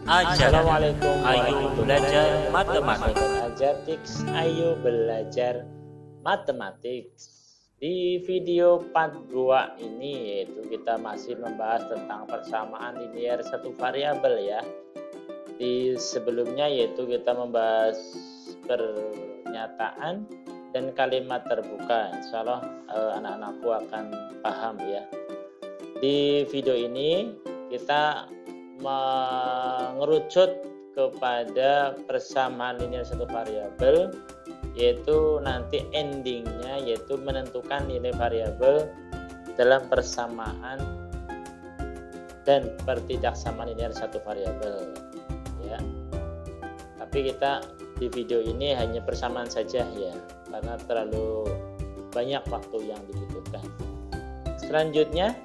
Assalamualaikum Ayo warahmatullahi belajar wabarakatuh. matematik. Sahabat Ajartix, ayo belajar matematik. Di video part 2 ini yaitu kita masih membahas tentang persamaan linear satu variabel ya. Di sebelumnya yaitu kita membahas pernyataan dan kalimat terbuka. Insya Allah anak-anakku akan paham ya. Di video ini kita mengerucut kepada persamaan linear satu variabel, yaitu nanti endingnya yaitu menentukan nilai variabel dalam persamaan dan pertidaksamaan linear satu variabel ya. Tapi kita di video ini hanya persamaan saja ya, karena terlalu banyak waktu yang dibutuhkan. Selanjutnya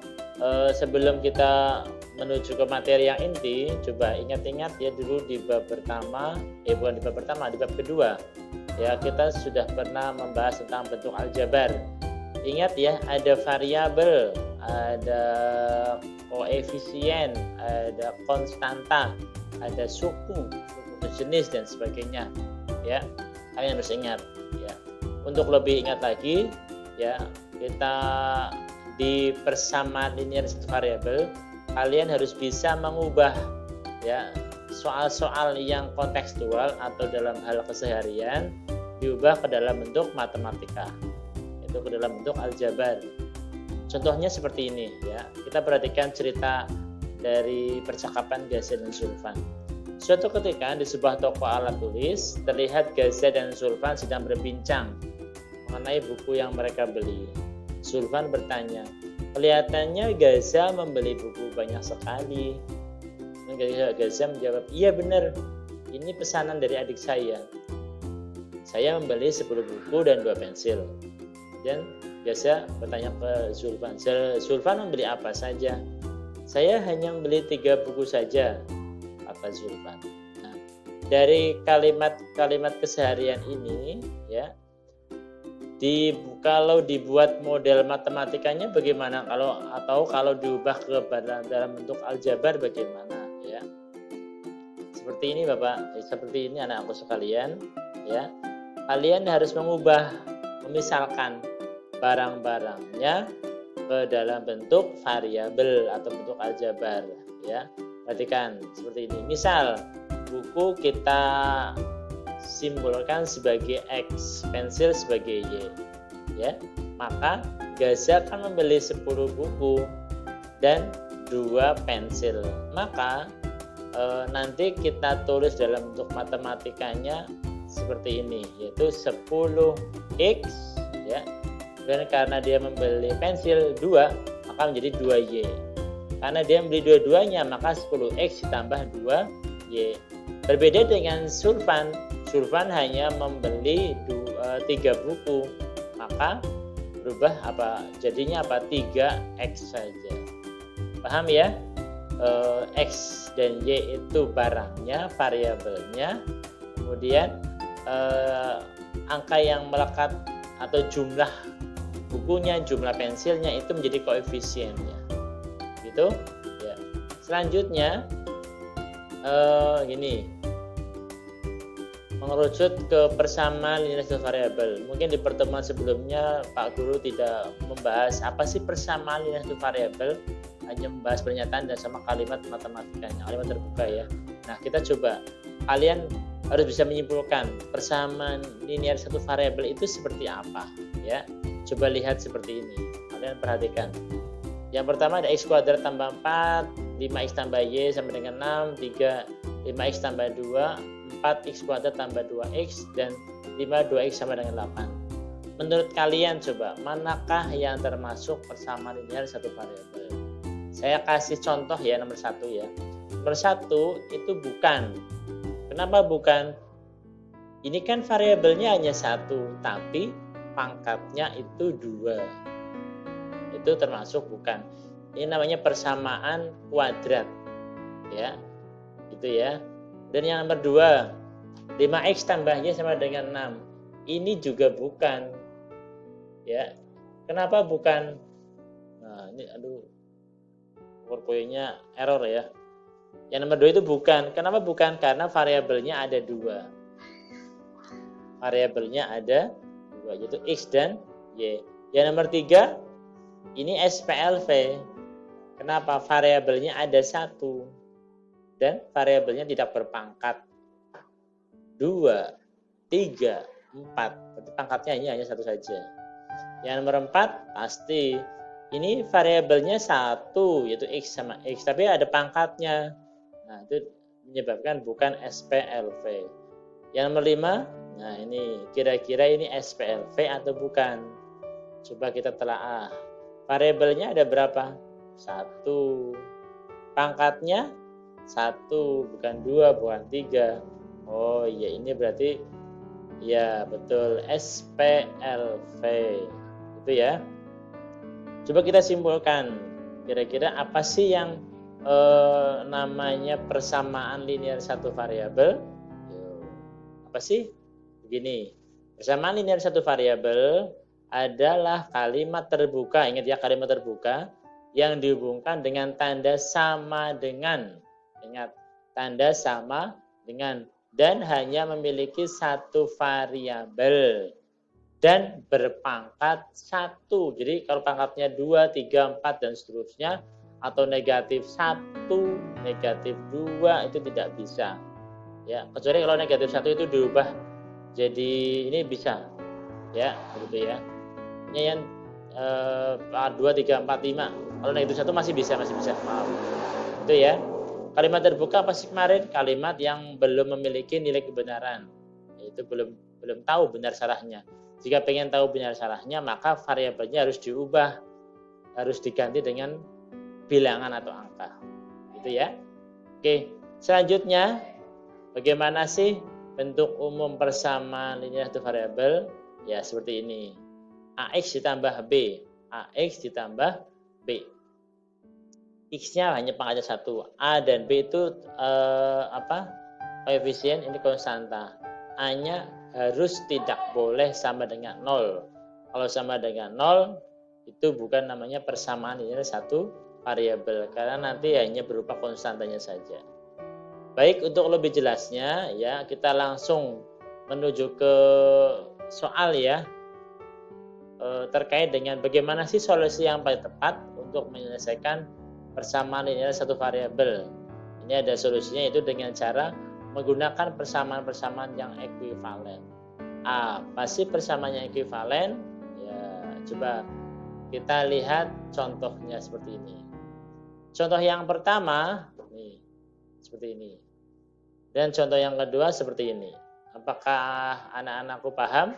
sebelum kita menuju ke materi yang inti, coba ingat-ingat ya dulu di bab pertama, bukan di bab pertama, di bab kedua ya, kita sudah pernah membahas tentang bentuk aljabar. Ingat ya, ada variabel, ada koefisien, ada konstanta, ada suku jenis dan sebagainya ya. Kalian harus ingat ya. Untuk lebih ingat lagi ya, kita di persamaan linear satu variabel, kalian harus bisa mengubah ya soal-soal yang kontekstual atau dalam hal keseharian diubah ke dalam bentuk matematika, itu ke dalam bentuk aljabar. Contohnya seperti ini ya, kita perhatikan cerita dari percakapan Gaza dan Zulfan. Suatu ketika di sebuah toko alat tulis, terlihat Gaza dan Zulfan sedang berbincang mengenai buku yang mereka beli. Zulfan bertanya, kelihatannya Gaza membeli buku banyak sekali. Gaza menjawab, iya benar, ini pesanan dari adik saya. Saya membeli 10 buku dan 2 pensil. Dan Gaza bertanya ke Zulfan, Zulfan membeli apa saja? Saya hanya membeli 3 buku saja, kata Zulfan. Nah, dari kalimat-kalimat keseharian ini ya, kalau dibuat model matematikanya bagaimana, kalau diubah ke dalam bentuk aljabar bagaimana ya. Seperti ini Bapak, seperti ini anak-anakku sekalian ya. Kalian harus memisalkan barang-barangnya ke dalam bentuk variabel atau bentuk aljabar ya. Perhatikan seperti ini. Misal buku kita simbolkan sebagai X, pensil sebagai Y ya, maka Gaza akan membeli 10 buku dan 2 pensil, maka nanti kita tulis dalam bentuk matematikanya seperti ini, yaitu 10X ya, dan karena dia membeli pensil 2 maka menjadi 2Y, karena dia membeli dua-duanya maka 10X ditambah 2Y. Berbeda dengan Zulfan hanya membeli 3 buku, maka berubah jadinya 3X saja. Paham ya? X dan Y itu barangnya, variabelnya, kemudian angka yang melekat atau jumlah bukunya, jumlah pensilnya itu menjadi koefisiennya gitu ya. Selanjutnya gini, mengerucut ke persamaan linear satu variabel. Mungkin di pertemuan sebelumnya Pak Guru tidak membahas apa sih persamaan linear satu variabel, hanya membahas pernyataan dan sama kalimat matematikanya, kalimat terbuka ya. Nah, kita coba, kalian harus bisa menyimpulkan persamaan linear satu variabel itu seperti apa ya. Coba lihat seperti ini, kalian perhatikan. Yang pertama ada X kuadrat tambah 4, 5X tambah Y sama dengan 6, 3 5X tambah 2, 4X kuadrat tambah 2X, dan 5 2X sama dengan 8. Menurut kalian coba, manakah yang termasuk persamaan linear satu variabel? Saya kasih contoh ya, nomor 1 ya. Nomor 1 itu bukan. Kenapa bukan? Ini kan variabelnya hanya 1, tapi pangkatnya itu 2. Itu termasuk bukan. Ini namanya persamaan kuadrat ya, gitu ya. Dan yang nomor 2, 5X tambah Y sama dengan 6. Ini juga bukan ya. Kenapa bukan? Nah, ini PowerPoint-nya error ya. Yang nomor 2 itu bukan. Kenapa bukan? Karena variabelnya ada 2. Variabelnya ada 2, yaitu X dan Y. Yang nomor 3, ini SPLV. Kenapa? Variabelnya ada 1. Dan variabelnya tidak berpangkat. 2, 3, 4. Berarti pangkatnya hanya 1 saja. Yang nomor 4, pasti. Ini variabelnya 1, yaitu X sama X. Tapi ada pangkatnya. Nah, itu menyebabkan bukan SPLV. Yang nomor 5, nah ini kira-kira ini SPLV atau bukan? Coba kita telaah. Variabelnya ada berapa? 1. Pangkatnya 1, bukan 2, bukan 3. Oh iya, ini berarti ya betul SPLV. Itu ya. Coba kita simpulkan. Kira-kira apa sih yang namanya persamaan linear satu variabel? Apa sih? Begini. Persamaan linear satu variabel adalah kalimat terbuka. Ingat ya, kalimat terbuka yang dihubungkan dengan tanda sama dengan. Ingat, tanda sama dengan. Dan hanya memiliki satu variabel dan berpangkat 1. Jadi kalau pangkatnya 2, 3, 4 dan seterusnya, atau negatif 1, negatif 2 itu tidak bisa. Ya, kecuali kalau negatif 1 itu diubah jadi ini bisa. Ya, begitu ya. Ini yang 2, 3, 4, 5. Kalau negatif 1 masih bisa. Maaf. Itu ya. Kalimat terbuka apa sih kemarin? Kalimat yang belum memiliki nilai kebenaran. Itu belum tahu benar salahnya. Jika pengen tahu benar salahnya, maka variabelnya harus diubah. Harus diganti dengan bilangan atau angka. Gitu ya. Oke, selanjutnya bagaimana sih bentuk umum persamaan linear satu variabel? Ya, seperti ini. AX ditambah B. AX ditambah B. X-nya hanya pangkatnya 1. A dan B itu koefisien, ini konstanta. A-nya harus tidak boleh sama dengan 0. Kalau sama dengan 0, itu bukan namanya persamaan linear satu variabel, karena nanti hanya berupa konstantanya saja. Baik, untuk lebih jelasnya ya, kita langsung menuju ke soal ya, terkait dengan bagaimana sih solusi yang paling tepat untuk menyelesaikan persamaan linear satu variabel. Ini ada solusinya, itu dengan cara menggunakan persamaan-persamaan yang ekuivalen. Apa sih persamaan yang ekuivalen? Ya, coba kita lihat contohnya seperti ini. Contoh yang pertama, nih, seperti ini. Dan contoh yang kedua seperti ini. Apakah anak-anakku paham?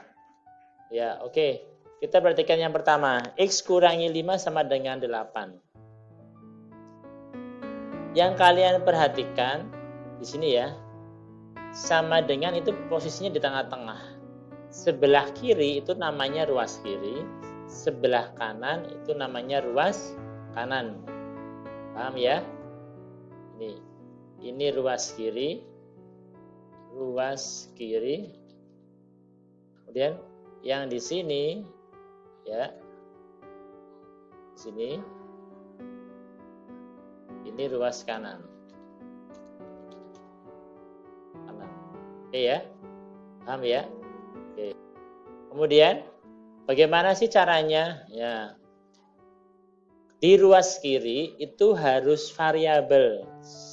Ya, oke. Kita perhatikan yang pertama. X kurangi 5 sama dengan 8. Yang kalian perhatikan di sini ya, sama dengan itu posisinya di tengah-tengah. Sebelah kiri itu namanya ruas kiri, sebelah kanan itu namanya ruas kanan. Paham ya? Ini ruas kiri, Kemudian yang di sini ya, di sini ini ruas kanan. Oke ya, paham ya? Oke. Kemudian bagaimana sih caranya? Ya, di ruas kiri itu harus variabel.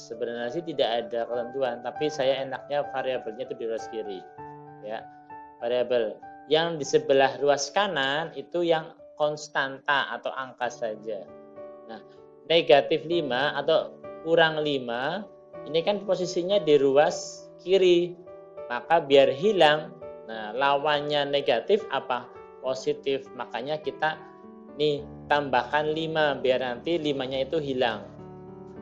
Sebenarnya sih tidak ada ketentuan, tapi saya enaknya variabelnya itu di ruas kiri. Ya, variabel. Yang di sebelah ruas kanan itu yang konstanta atau angka saja. Nah, negatif 5 atau kurang 5, ini kan posisinya di ruas kiri. Maka biar hilang, nah lawannya negatif apa? Positif. Makanya kita nih tambahkan 5 biar nanti 5-nya itu hilang.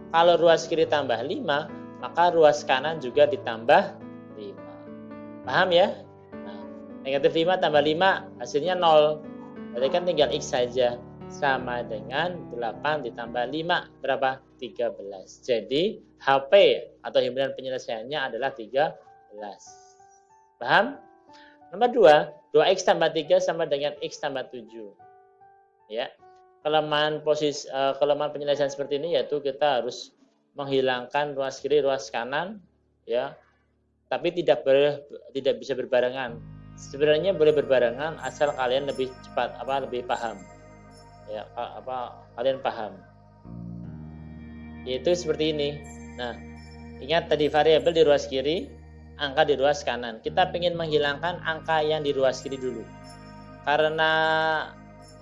Kalau ruas kiri tambah 5, maka ruas kanan juga ditambah 5. Paham ya? Nah, negatif 5 tambah 5 hasilnya 0. Berarti kan tinggal X saja. Sama dengan 8 ditambah 5 berapa? 13. Jadi HP atau himpunan penyelesaiannya adalah 13. Paham? Nomor 2, 2X tambah 3 sama dengan X tambah 7. Ya. Kelemahan penyelesaian seperti ini yaitu kita harus menghilangkan ruas kiri, ruas kanan, ya, tapi tidak bisa berbarengan. Sebenarnya boleh berbarengan asal kalian lebih cepat, lebih paham, ya, kalian paham. Yaitu seperti ini. Nah, ingat tadi variabel di ruas kiri, angka di ruas kanan. Kita ingin menghilangkan angka yang di ruas kiri dulu. Karena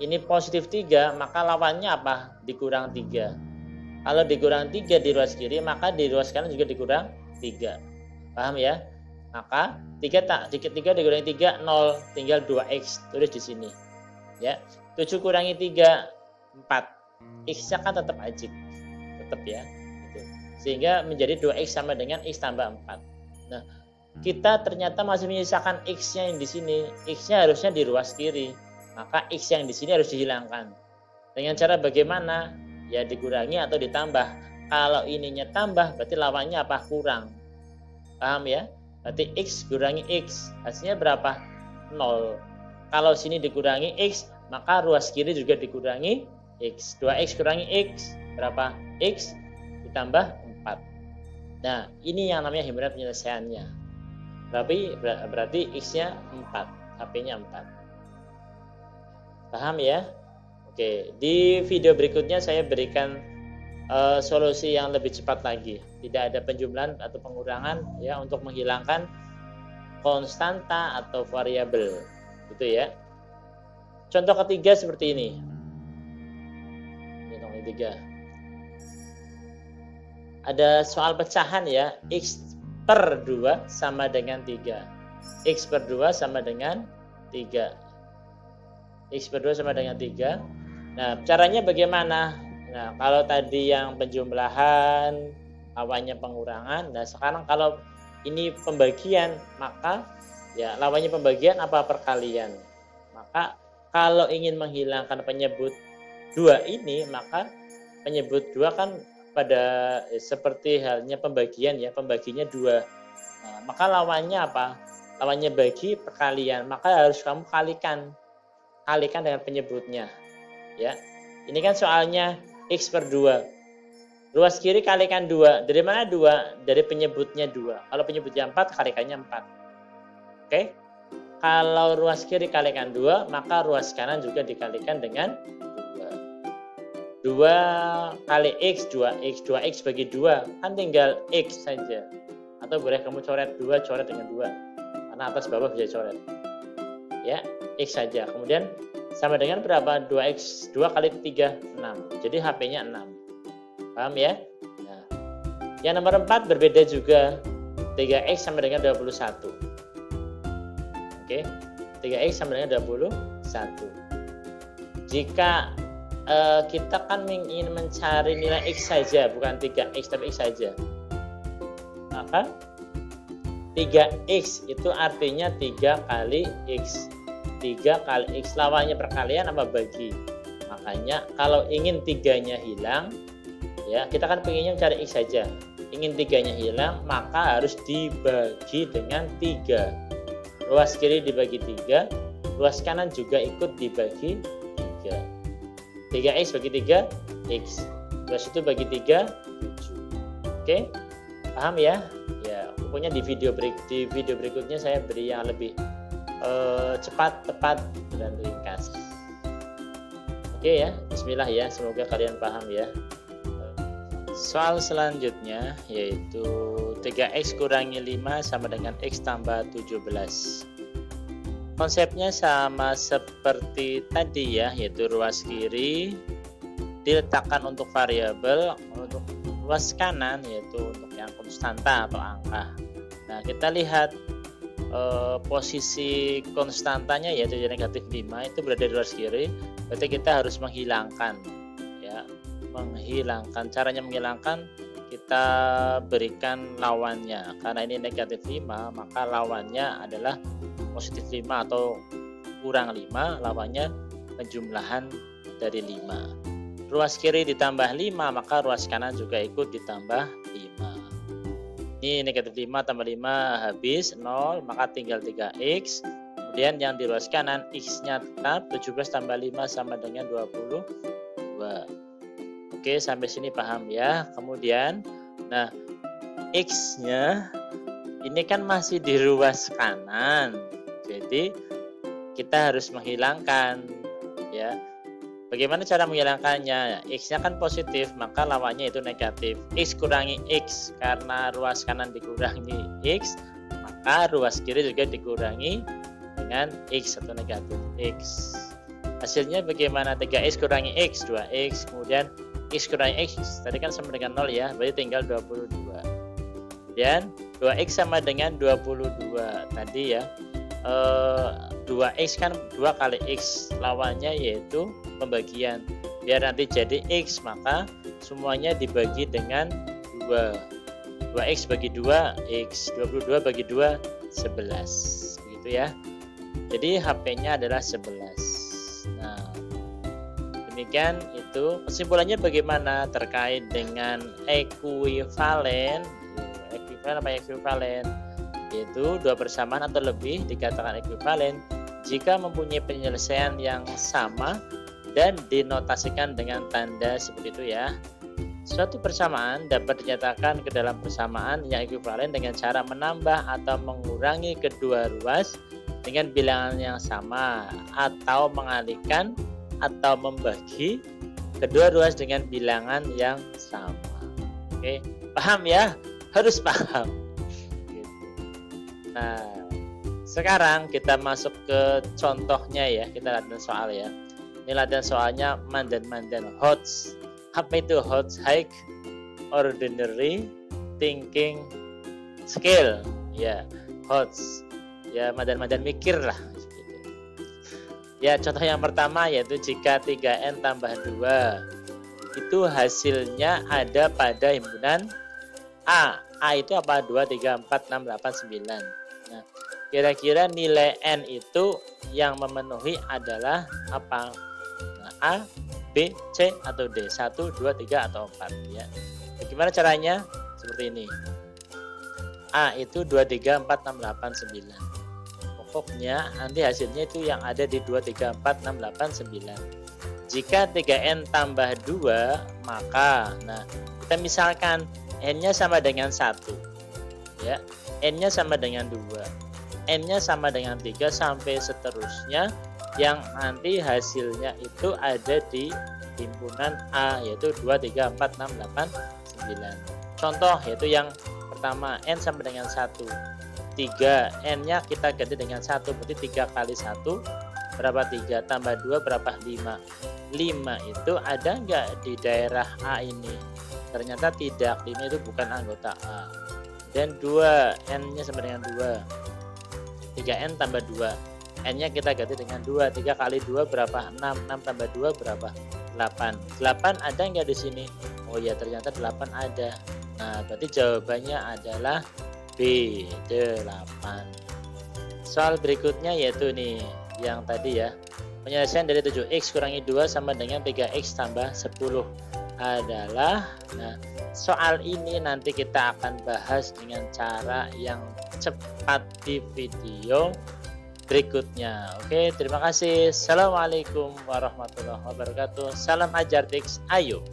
ini positif 3, maka lawannya apa? Dikurang 3. Kalau dikurang 3 di ruas kiri, maka di ruas kanan juga dikurang 3. Paham ya? Maka 3 dikurangi 3, 0. Tinggal 2x. Tulis di sini. Ya. 7 kurangi 3, 4. X-nya kan tetap ajib. Tetap ya. Gitu. Sehingga menjadi 2x sama dengan x tambah 4. Nah, kita ternyata masih menyisakan x-nya yang di sini. X-nya harusnya di ruas kiri. Maka x yang di sini harus dihilangkan. Dengan cara bagaimana? Ya dikurangi atau ditambah. Kalau ininya tambah berarti lawannya apa? Kurang. Paham ya? Berarti x kurangi x. Hasilnya berapa? 0. Kalau sini dikurangi x, maka ruas kiri juga dikurangi x. 2x kurangi x. Berapa? X ditambah 4. Nah, ini yang namanya himpunan penyelesaiannya. Berarti x-nya 4. HP-nya 4. Paham ya? Oke, di video berikutnya saya berikan solusi yang lebih cepat lagi. Tidak ada penjumlahan atau pengurangan ya untuk menghilangkan konstanta atau variabel. Gitu ya. Contoh ketiga seperti ini. Contoh ketiga. Ada soal pecahan ya, x per 2 sama dengan 3. X per 2 sama dengan 3. X per 2 sama dengan 3. Nah, caranya bagaimana? Nah, kalau tadi yang penjumlahan, lawannya pengurangan. Nah, sekarang kalau ini pembagian, maka ya lawannya pembagian apa perkalian. Maka kalau ingin menghilangkan penyebut 2 ini, maka penyebut 2 kan pada seperti halnya pembagian ya, pembaginya 2. Nah, maka lawannya apa? Lawannya bagi perkalian, maka harus kamu kalikan dengan penyebutnya. Ya, ini kan soalnya x per 2. Ruas kiri kalikan 2. Dari mana 2? Dari penyebutnya 2. Kalau penyebutnya 4, kalikannya 4. Oke? Kalau ruas kiri kalikan 2, maka ruas kanan juga dikalikan dengan 2. 2 kali x, 2x. 2x bagi 2. Kan tinggal x saja. Atau boleh kamu coret 2, coret dengan 2. Karena atas bawah bisa coret. Ya, x saja. Kemudian sama dengan berapa? 2x 2 kali 3, 6. Jadi HP-nya 6. Paham ya? Nah, yang nomor 4 berbeda juga. 3x sama dengan 21. Oke. 3x sama dengan 21. Jika kita kan ingin mencari nilai x saja, bukan 3x tapi x saja. Maka 3x itu artinya 3 kali x. 3 kali x, lawannya perkalian apa bagi. Makanya kalau ingin 3-nya hilang, ya kita kan pengennya cari x saja. Ingin 3-nya hilang, maka harus dibagi dengan 3. Ruas kiri dibagi 3, ruas kanan juga ikut dibagi 3. 3x bagi 3, x. Ruas itu bagi 3, 7. Oke? Paham ya? Ya, pokoknya di video berikutnya saya beri yang lebih cepat, tepat, dan ringkas. Oke ya, bismillah ya, semoga kalian paham ya. Soal selanjutnya yaitu 3x kurangi 5 sama dengan x tambah 17. Konsepnya sama seperti tadi ya, yaitu ruas kiri diletakkan untuk variabel, untuk ruas kanan yaitu untuk yang konstanta atau angka. Nah, kita lihat posisi konstantanya yaitu negatif 5 itu berada di ruas kiri, berarti kita harus menghilangkan ya, caranya menghilangkan kita berikan lawannya. Karena ini negatif 5, maka lawannya adalah positif 5 atau kurang 5, lawannya penjumlahan dari 5. Ruas kiri ditambah 5, maka ruas kanan juga ikut ditambah 5. Ini negatif 5 tambah 5 habis 0, maka tinggal 3x. Kemudian yang di ruas kanan x-nya tetap 17 tambah 5 sama dengan 22. Oke, sampai sini paham ya. Kemudian Nah, X-nya ini kan masih di ruas kanan. Jadi kita harus menghilangkan ya. Bagaimana cara menghilangkannya? X-nya kan positif, maka lawannya itu negatif. X kurangi X, karena ruas kanan dikurangi X, maka ruas kiri juga dikurangi dengan X atau negatif X. Hasilnya bagaimana? 3X kurangi X, 2X, kemudian X kurangi X, tadi kan sama dengan 0 ya, berarti tinggal 22. Dan 2X sama dengan 22 tadi ya. 2X kan 2 kali X, lawannya yaitu pembagian. Biar nanti jadi X, maka semuanya dibagi dengan 2. 2X bagi 2, X. 22 bagi 2, 11. Begitu ya. Jadi HP-nya adalah 11. Nah, demikian itu. Kesimpulannya bagaimana terkait dengan ekuivalen? Ekuivalen apa ekuivalen? Yaitu dua persamaan atau lebih dikatakan ekuivalen jika mempunyai penyelesaian yang sama dan dinotasikan dengan tanda seperti itu ya. Suatu persamaan dapat dinyatakan ke dalam persamaan yang ekuivalen dengan cara menambah atau mengurangi kedua ruas dengan bilangan yang sama, atau mengalihkan atau membagi kedua ruas dengan bilangan yang sama. Oke, paham ya? Harus paham. Nah, sekarang kita masuk ke contohnya ya. Kita latihan soal ya. Ini latihan soalnya mandan-mandan. HOTS. Apa itu HOTS? High Ordinary Thinking Skill. Ya, HOTS. Ya, mandan-mandan mikir lah. Ya, contoh yang pertama yaitu jika 3N tambah 2 itu hasilnya ada pada himpunan A. A itu apa? 2, 3, 4, 6, 8, 9. Nah, kira-kira nilai N itu yang memenuhi adalah apa? Nah, A, B, C, atau D? 1, 2, 3, atau 4 ya. Bagaimana caranya? Seperti ini. A itu 2, 3, 4, 6, 8, 9. Pokoknya nanti hasilnya itu yang ada di 2, 3, 4, 6, 8, 9. Jika 3N tambah 2, maka nah kita misalkan N-nya sama dengan 1 ya, N-nya sama dengan 2, N-nya sama dengan 3 sampai seterusnya, yang nanti hasilnya itu ada di himpunan A yaitu 2, 3, 4, 6, 8, 9. Contoh yaitu yang pertama, N sama dengan 1, 3, N-nya kita ganti dengan 1, berarti 3 kali 1 berapa? 3 tambah 2 berapa? 5. 5 itu ada enggak di daerah A ini? Ternyata tidak, 5 itu bukan anggota A. Dan 2, N-nya sama dengan 2. 3N tambah 2. N-nya kita ganti dengan 2. 3 kali 2 berapa? 6. 6 tambah 2 berapa? 8. 8 ada enggak di sini? Oh ya, ternyata 8 ada. Nah, berarti jawabannya adalah B, 8. Soal berikutnya yaitu nih, yang tadi ya. Penyelesaian dari 7X kurangi 2 sama dengan 3X tambah 10 adalah, nah soal ini nanti kita akan bahas dengan cara yang cepat di video berikutnya. Oke, terima kasih. Assalamualaikum warahmatullahi wabarakatuh. Salam Ajartix. Ayo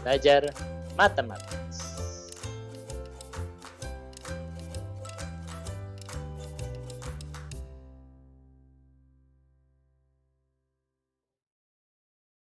belajar matematika.